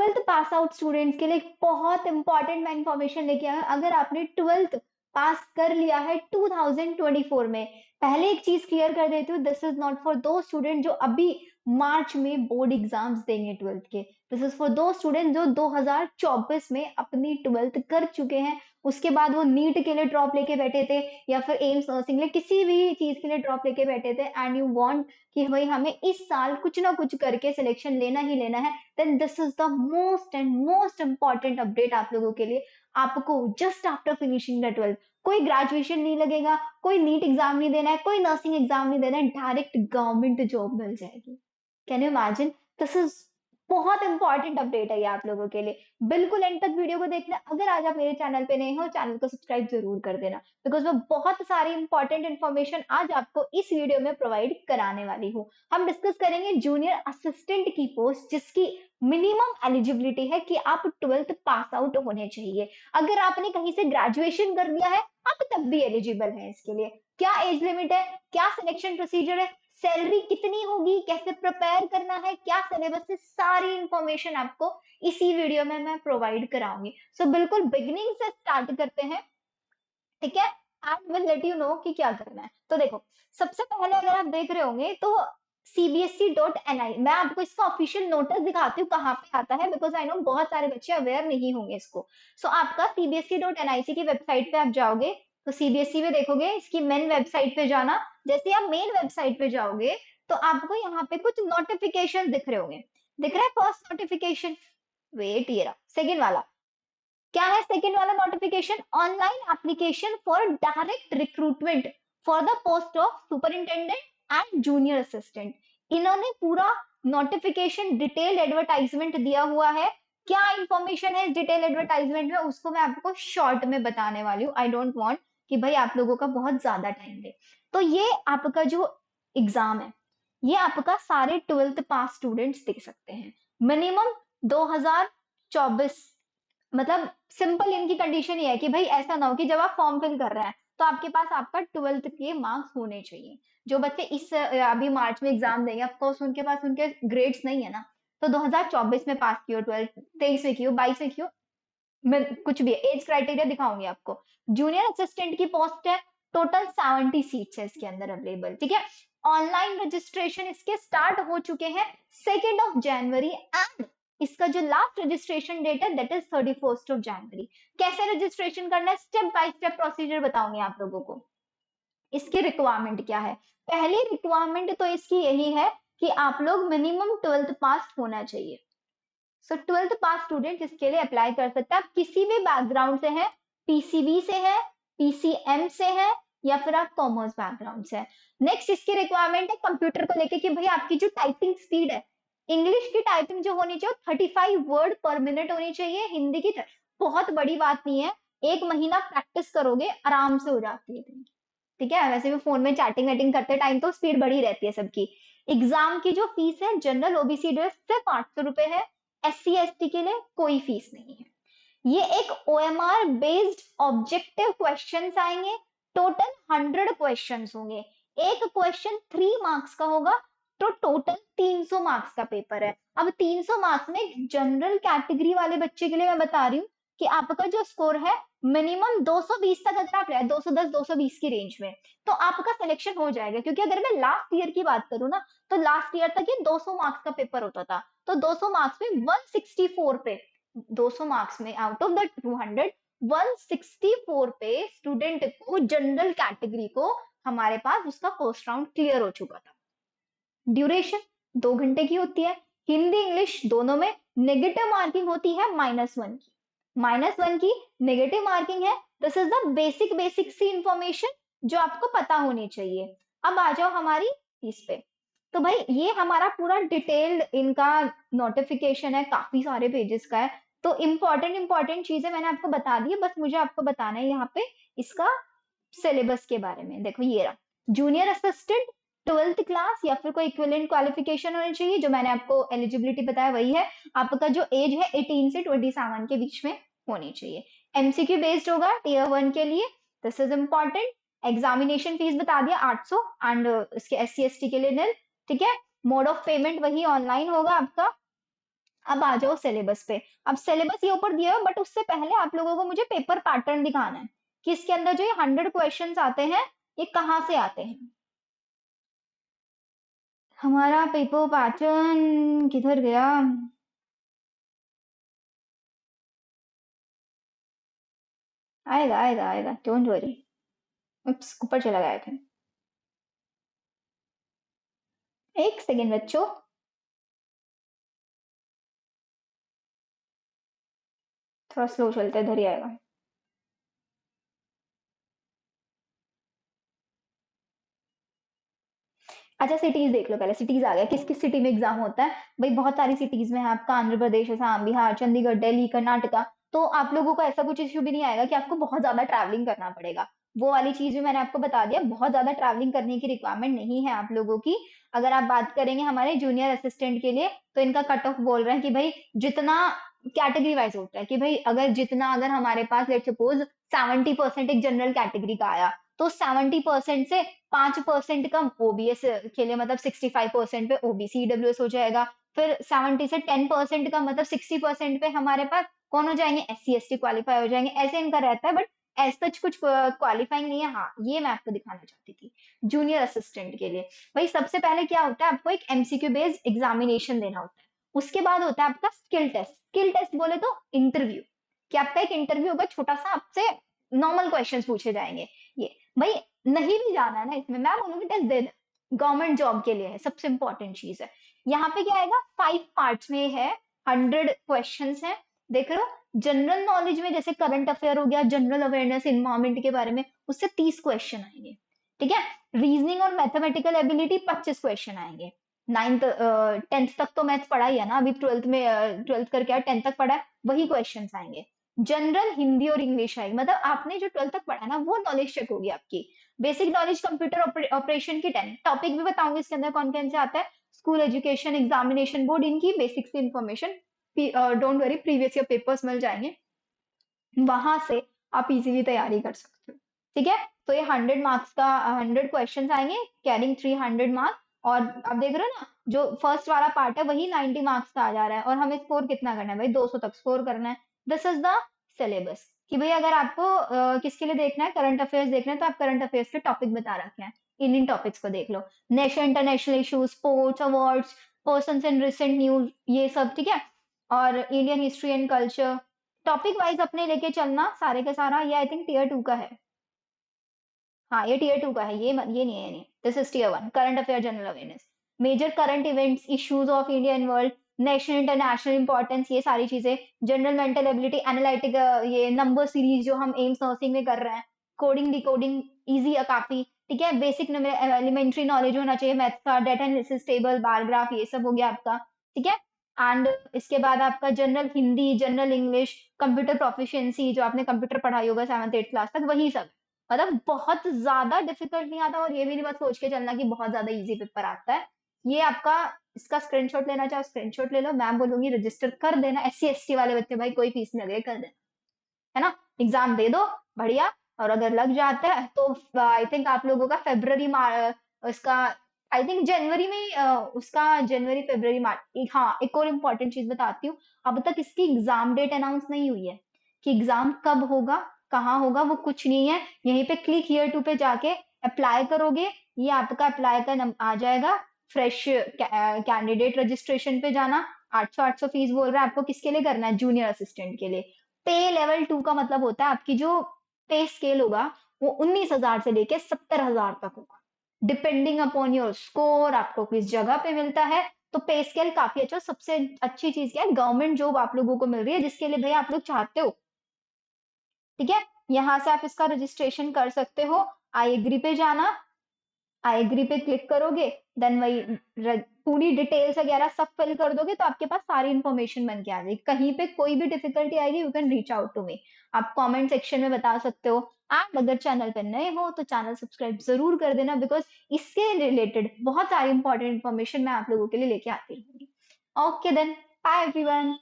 Twelfth pass out students के लिए एक बहुत इंपॉर्टेंट मैं इंफॉर्मेशन लेके आया हूं। अगर आपने ट्वेल्थ पास कर लिया है 2024 में, पहले एक चीज क्लियर कर देती हूँ, दिस इज नॉट फॉर दो स्टूडेंट जो अभी मार्च में बोर्ड एग्जाम्स देंगे ट्वेल्थ के। दिस इज फॉर दो स्टूडेंट जो 2024 में अपनी ट्वेल्थ कर चुके हैं, उसके बाद वो नीट के लिए ड्रॉप लेके बैठे थे या फिर एम्स नर्सिंग लिए किसी भी चीज के लिए ड्रॉप लेके बैठे थे, एंड यू वांट कि भाई हमें इस साल कुछ ना कुछ करके सिलेक्शन लेना ही लेना है, then this is the most important update आप लोगों के लिए। आपको just after finishing the twelfth कोई ग्रेजुएशन नहीं लगेगा, कोई नीट एग्जाम नहीं देना है, कोई नर्सिंग एग्जाम नहीं देना है, डायरेक्ट गवर्नमेंट जॉब मिल जाएगी। Can you imagine? This is बहुत इंपॉर्टेंट अपडेट है ये आप लोगों के लिए। बिल्कुल एंड तक वीडियो को देखना। अगर आज आप मेरे चैनल पे नए हो, चैनल को सब्सक्राइब जरूर कर देना, बिकॉज मैं बहुत सारी इंपॉर्टेंट इन्फॉर्मेशन आज आपको इस वीडियो में प्रोवाइड कराने वाली हूँ। हम डिस्कस करेंगे जूनियर असिस्टेंट की पोस्ट, जिसकी मिनिमम एलिजिबिलिटी है कि आप ट्वेल्थ पास आउट होने चाहिए। अगर आपने कहीं से ग्रेजुएशन कर लिया है, आप तब भी एलिजिबल है इसके लिए। क्या एज लिमिट है, क्या सिलेक्शन प्रोसीजर है, सैलरी कितनी होगी, कैसे प्रिपेयर करना है, क्या सिलेबस है, सारी इंफॉर्मेशन आपको इसी वीडियो में मैं प्रोवाइड कराऊंगी। सो बिल्कुल बिगिनिंग से स्टार्ट करते हैं, ठीक है, and will let you know कि क्या करना है। तो देखो, सबसे पहले अगर आप देख रहे होंगे तो cbse.ni, मैं आपको इसका ऑफिशियल नोटिस दिखाती हूँ कहाँ पे आता है, बिकॉज आई नो बहुत सारे बच्चे अवेयर नहीं होंगे इसको। सो आपका cbse.nic की वेबसाइट पे आप जाओगे तो सीबीएसई में देखोगे, इसकी मेन वेबसाइट पे जाना। जैसे आप मेन वेबसाइट पे जाओगे तो आपको यहाँ पे कुछ नोटिफिकेशन दिख रहे होंगे। दिख रहा है फर्स्ट नोटिफिकेशन? वेट, ये रहा सेकेंड वाला। क्या है सेकंड वाला notification? Online application for direct recruitment for the post of superintendent and junior assistant. इन्होंने पूरा नोटिफिकेशन डिटेल एडवर्टाइजमेंट दिया हुआ है। क्या इंफॉर्मेशन है इस डिटेल एडवर्टाइजमेंट में, उसको मैं आपको शॉर्ट में बताने वाली हूँ। आई डोंट वांट कि भाई आप लोगों का बहुत ज्यादा टाइम ले। तो ये आपका जो एग्जाम है, ये आपका सारे ट्वेल्थ पास स्टूडेंट्स दे सकते हैं। मिनिमम 2024, मतलब सिंपल इनकी कंडीशन ये है कि भाई ऐसा ना हो कि जब आप फॉर्म फिल कर रहे हैं तो आपके पास आपका ट्वेल्थ के मार्क्स होने चाहिए। जो बच्चे इस अभी मार्च में एग्जाम देंगे, ऑफ कोर्स उनके पास उनके ग्रेड्स नहीं है ना, तो 2024 में पास किया, ट्वेल्थ 23 में किया, 22 में किया, मैं कुछ भी एज क्राइटेरिया दिखाऊंगी आपको। जूनियर असिस्टेंट की पोस्ट है, टोटल 70 सीट्स है इसके अंदर अवेलेबल, ठीक है। ऑनलाइन रजिस्ट्रेशन इसके स्टार्ट हो चुके हैं 2 जनवरी, एंड इसका जो लास्ट रजिस्ट्रेशन डेट है दैट इज 31 जनवरी। कैसे रजिस्ट्रेशन करना है, स्टेप बाय स्टेप प्रोसीजर बताऊंगी आप लोगों को। इसकी रिक्वायरमेंट क्या है? पहली रिक्वायरमेंट तो इसकी यही है कि आप लोग मिनिमम ट्वेल्थ पास होना चाहिए। सो ट्वेल्थ पास स्टूडेंट इसके लिए अप्लाई कर सकता है। आप किसी भी बैकग्राउंड से है, पीसीबी से है, पीसीएम से है, या फिर आप कॉमर्स बैकग्राउंड से है। नेक्स्ट इसकी रिक्वायरमेंट है कंप्यूटर को लेके कि भाई आपकी जो टाइपिंग स्पीड है, इंग्लिश की टाइपिंग जो होनी चाहिए 35 वर्ड पर मिनट होनी चाहिए। हिंदी की बहुत बड़ी बात नहीं है, एक महीना प्रैक्टिस करोगे आराम से हो जाती है, ठीक है। वैसे भी फोन में चैटिंग वेटिंग करते टाइम तो स्पीड बढ़ी रहती है सबकी। एग्जाम की जो फीस है जनरल ओबीसी ड्रेस सिर्फ 800 रुपए है, SC ST के लिए कोई फीस नहीं है। ये एक OMR बेस्ड ऑब्जेक्टिव क्वेश्चंस आएंगे, टोटल 100 क्वेश्चंस होंगे। एक क्वेश्चन 3 मार्क्स का होगा, तो टोटल 300 मार्क्स का पेपर है। अब 300 मार्क्स में जनरल कैटेगरी वाले बच्चे के लिए मैं बता रही हूँ कि आपका जो स्कोर है मिनिमम 220 तक अगर आप रहे 210 220 की रेंज में, तो आपका सिलेक्शन हो जाएगा। क्योंकि अगर मैं लास्ट ईयर की बात करूँ ना, तो लास्ट ईयर तक ये 200 मार्क्स का पेपर होता था। तो 200 मार्क्स में 164 पे, 200 मार्क्स में आउट ऑफ द 200, 164 पे स्टूडेंट को, जनरल कैटेगरी को, हमारे पास उसका फर्स्ट राउंड क्लियर हो चुका था। ड्यूरेशन 2 घंटे की होती है, हिंदी इंग्लिश दोनों में। नेगेटिव मार्किंग होती है -1 की, -1 की नेगेटिव मार्किंग है। दिस इज द बेसिक सी इंफॉर्मेशन जो आपको पता होनी चाहिए। अब आ जाओ हमारी इस पे। तो भाई ये हमारा पूरा डिटेल्ड इनका नोटिफिकेशन है, काफी सारे पेजेस का है। तो इंपॉर्टेंट चीजें मैंने आपको बता दी है, बस मुझे आपको बताना है यहाँ पे इसका सिलेबस के बारे में। देखो ये रहा, जूनियर असिस्टेंट ट्वेल्थ क्लास या फिर कोई इक्विवेलेंट क्वालिफिकेशन होनी चाहिए। जो मैंने आपको एलिजिबिलिटी बताया वही है। आपका जो एज है 18 से 27 के बीच में होनी चाहिए। एमसीक्यू बेस्ड होगा Tier 1 के लिए, this is important. Examination fees बता दिया 800, एंड इसके SC ST के लिए निल, ठीक है। मोड ऑफ पेमेंट वही ऑनलाइन होगा आपका। अब आ जाओ सिलेबस पे। अब सिलेबस ये ऊपर दिया है, बट उससे पहले आप लोगों को मुझे पेपर पैटर्न दिखाना है कि इसके अंदर जो ये 100 क्वेश्चंस आते हैं ये कहाँ से आते हैं। हमारा पेपर पैटर्न किधर गया? आएगा आएगा आएगा, डोंट वरी। उप्स, ऊपर चला गया था। एक सेकेंड बच्चों। थोड़ा स्लो चलते, इधर ही आएगा। अच्छा सिटीज देख लो, पहले सिटीज आ गया, किस किस सिटी में एग्जाम होता है। भाई बहुत सारी सिटीज में है आपका, आंध्र प्रदेश, असम, बिहार, चंडीगढ़, दिल्ली, कर्नाटका। तो आप लोगों को ऐसा कुछ इश्यू भी नहीं आएगा कि आपको बहुत ज्यादा ट्रैवलिंग करना पड़ेगा। वो वाली चीज भी मैंने आपको बता दिया, बहुत ज्यादा ट्रैवलिंग करने की रिक्वायरमेंट नहीं है आप लोगों की। अगर आप बात करेंगे हमारे जूनियर असिस्टेंट के लिए, तो इनका कट ऑफ बोल रहे हैं कि भाई जितना कैटेगरी वाइज होता है कि भाई अगर जितना, अगर हमारे पास लेट सपोज 70% एक जनरल कैटेगरी का आया, तो 70% से 5% कम ओबीएस के लिए, मतलब 65% पे ओबीसी ईडब्ल्यूएस हो जाएगा। फिर 70 से 10% का मतलब 60% पे हमारे पास कौन हो जाएंगे, एससी एसटी क्वालिफाई हो जाएंगे। ऐसे इनका रहता है, बट एज सच कुछ क्वालिफाइंग नहीं है। हाँ, ये मैं आपको दिखाना चाहती थी जूनियर असिस्टेंट के लिए। भाई सबसे पहले क्या होता है, आपको एक एमसीक्यू बेस्ड एग्जामिनेशन देना होता है। उसके बाद होता है आपका स्किल टेस्ट। स्किल टेस्ट बोले तो इंटरव्यू, कि आपका एक इंटरव्यू होगा छोटा सा, आपसे नॉर्मल क्वेश्चंस पूछे जाएंगे। ये भाई नहीं भी जाना है ना इसमें, मैं बोलूंगी टेस्ट दे दे, गवर्नमेंट जॉब के लिए है, सबसे इंपॉर्टेंट चीज है। यहाँ पे क्या आएगा, 5 पार्ट्स में है, 100 क्वेश्चंस है। देख रहे हो, जनरल नॉलेज में जैसे करंट अफेयर हो गया, जनरल अवेयरनेस इन्वायरमेंट के बारे में, उससे 30 क्वेश्चन आएंगे। ठीक है। रीजनिंग और मैथमेटिकल एबिलिटी 25 क्वेश्चन आएंगे। 9th 10th तक तो मैथ्स पढ़ा ही है ना, अभी 12th में 12th करके 10th तक पढ़ा है, वही क्वेश्चन आएंगे। जनरल हिंदी और इंग्लिश आएगी, मतलब आपने जो 12th तक पढ़ा ना वो नॉलेज चेक होगी आपकी। बेसिक नॉलेज कंप्यूटर ऑपरेशन की 10 टॉपिक भी बताऊंगी इसके अंदर कौन कौन से आता है। स्कूल एजुकेशन, एग्जामिनेशन बोर्ड, इनकी बेसिक से information, don't worry, previous year papers मिल जाएंगे, वहां से आप इजीली तैयारी कर सकते हो। ठीक है। तो ये 100 मार्क्स का 100 क्वेश्चन आएंगे, कैरिंग 300 मार्क्स। और आप देख रहे हो ना, जो फर्स्ट वाला पार्ट है वही 90 मार्क्स का आ जा रहा है, और हमें स्कोर कितना करना है भाई, 200 तक स्कोर करना है। This is the syllabus. कि भाई अगर आपको किसके लिए देखना है, करंट अफेयर्स देखना है, तो आप करंट अफेयर्स के टॉपिक बता रखे हैं, इन टॉपिक्स को देख लो। National international issues, sports, awards, person in recent news, ये सब। ठीक है। और Indian history and culture, topic wise अपने लेके चलना सारे का सारा। ये आई थिंक टीयर 2 का है। हाँ, ये टीयर 2 का है, ये नहीं है, ये नहीं। This is tier 1, current affair general awareness, major current events, issues of India and world, national international importance, ये सारी चीजें। जनरल मेंटल एबिलिटी, एनालिटिक, ये नंबर सीरीज जो हम एम्स नर्सिंग में कर रहे हैं, कोडिंग डिकोडिंग इजी है काफी। ठीक है। बेसिक एलिमेंट्री नॉलेज होना चाहिए मैथ्स का, data analysis, table, bar graph, ये सब हो गया आपका। ठीक है। एंड इसके बाद आपका general Hindi, general English, computer proficiency, जो आपने कंप्यूटर पढ़ाई होगा 7th 8th क्लास तक, वही सब। मतलब बहुत ज्यादा डिफिकल्ट नहीं आता, और ये भी नहीं बस सोच के चलना कि बहुत ज्यादा इजी पेपर आता है। ये आपका, इसका स्क्रीनशॉट लेना चाहो स्क्रीनशॉट ले लो, मैं बोलूंगी रजिस्टर कर देना। एससी एसटी वाले बच्चे भाई कोई फीस नहीं लगेगा, कर देना, है ना। एग्जाम दे दो, बढ़िया। और अगर लग जाता है तो आई थिंक आप लोगों का फेब्रवरी उसका, आई थिंक जनवरी में उसका, जनवरी फरवरी मार्च। हाँ, एक और इम्पोर्टेंट चीज बताती हूँ, अब तक इसकी एग्जाम डेट अनाउंस नहीं हुई है कि एग्जाम कब होगा, कहाँ होगा, वो कुछ नहीं है। यहीं पे क्लिक हियर टू पे जाके अप्लाई करोगे, ये आपका अप्लाई का आ जाएगा। फ्रेश कैंडिडेट रजिस्ट्रेशन पे जाना, 800 फीस बोल रहा है आपको, किसके लिए करना है, जूनियर असिस्टेंट के लिए। पे लेवल 2 का मतलब होता है आपकी जो पे स्केल होगा वो 19,000 से लेके 70,000 तक होगा, डिपेंडिंग अपॉन योर स्कोर, आपको किस जगह पे मिलता है। तो पे स्केल काफी अच्छा। सबसे अच्छी चीज क्या है, गवर्नमेंट जॉब आप लोगों को मिल रही है, जिसके लिए भैया आप लोग चाहते हो। ठीक है। यहाँ से आप इसका रजिस्ट्रेशन कर सकते हो। आई एग्री पे जाना, आई एग्री पे क्लिक करोगे, देन वही पूरी डिटेल्स वगैरह सब फिल कर दोगे, तो आपके पास सारी इंफॉर्मेशन बन के आ जाएगी। कहीं पे कोई भी डिफिकल्टी आएगी, you can reach out to me, आप कमेंट सेक्शन में बता सकते हो। आप अगर चैनल पर नए हो तो चैनल सब्सक्राइब जरूर कर देना, बिकॉज इसके रिलेटेड बहुत सारी इंपॉर्टेंट इन्फॉर्मेशन मैं आप लोगों के लिए लेके आती रहूंगी। Okay then, bye everyone.